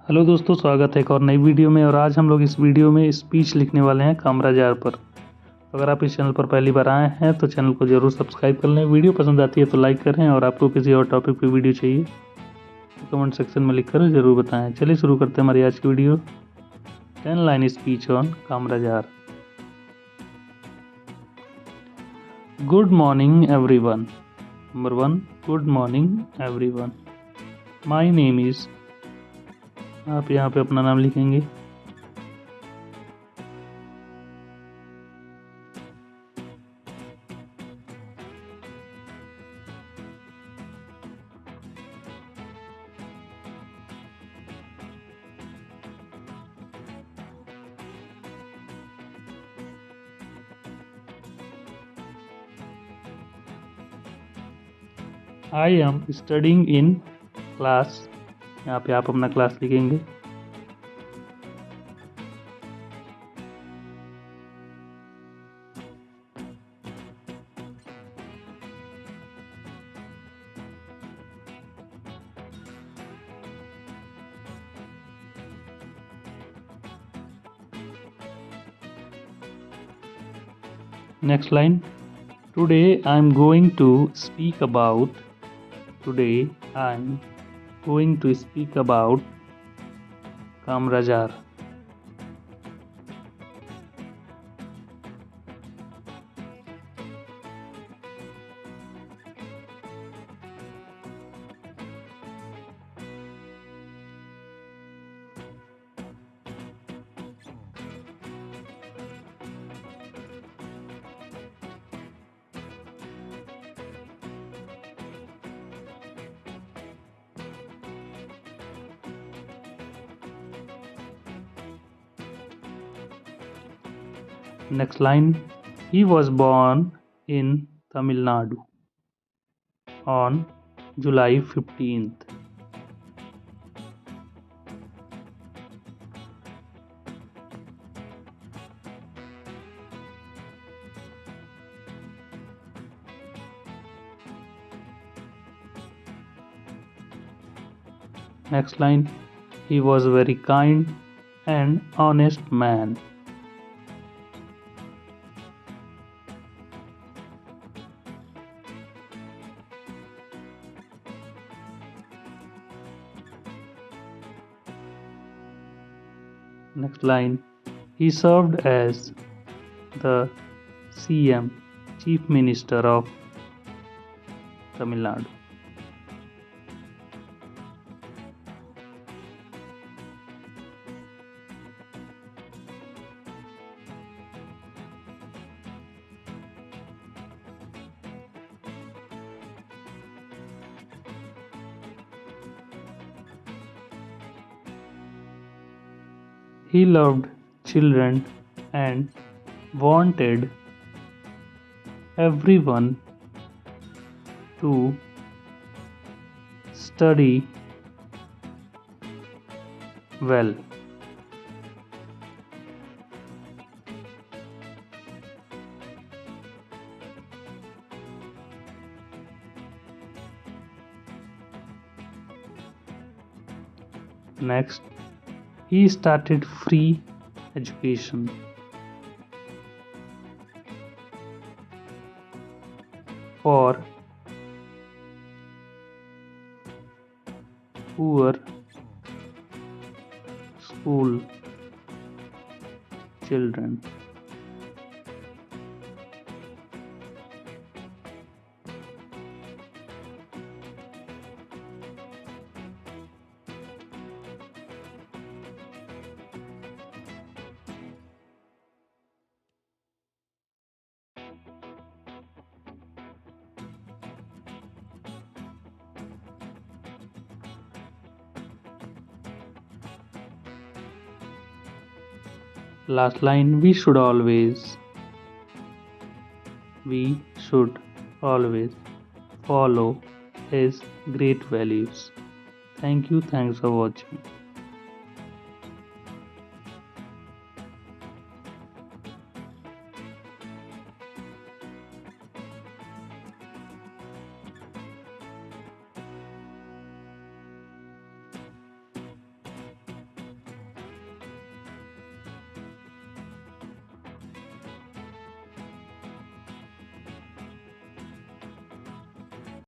Hello दोस्तों, स्वागत है एक और नई वीडियो में। और आज हम लोग इस वीडियो में स्पीच लिखने वाले हैं कामराजार पर। तो अगर आप इस चैनल पर पहली बार आए हैं तो चैनल को जरूर सब्सक्राइब कर लें। वीडियो पसंद आती है तो लाइक करें, और आपको किसी और टॉपिक पे वीडियो चाहिए तो कमेंट सेक्शन में लिख कर जरूर बताएं। चलिए शुरू करते हैं हमारी आज की video. 10 line speech on Kamarajar. Good morning everyone. Number 1, good morning everyone. My name is, आप यहाँ पे अपना नाम लिखेंगे। I am studying in class, यहाँ पे आप अपना क्लास लिखेंगे। Next line. Today I'm going to speak about. Today I'm going to speak about Kamarajar. Next line. He was born in Tamil Nadu on July 15th. Next line. He was a very kind and honest man. Next line. He served as the CM, Chief Minister of Tamil Nadu. He loved children and wanted everyone to study well. Next, he started free education for poor school children. Last line. We should always follow his great values. Thank you. Thanks for watching.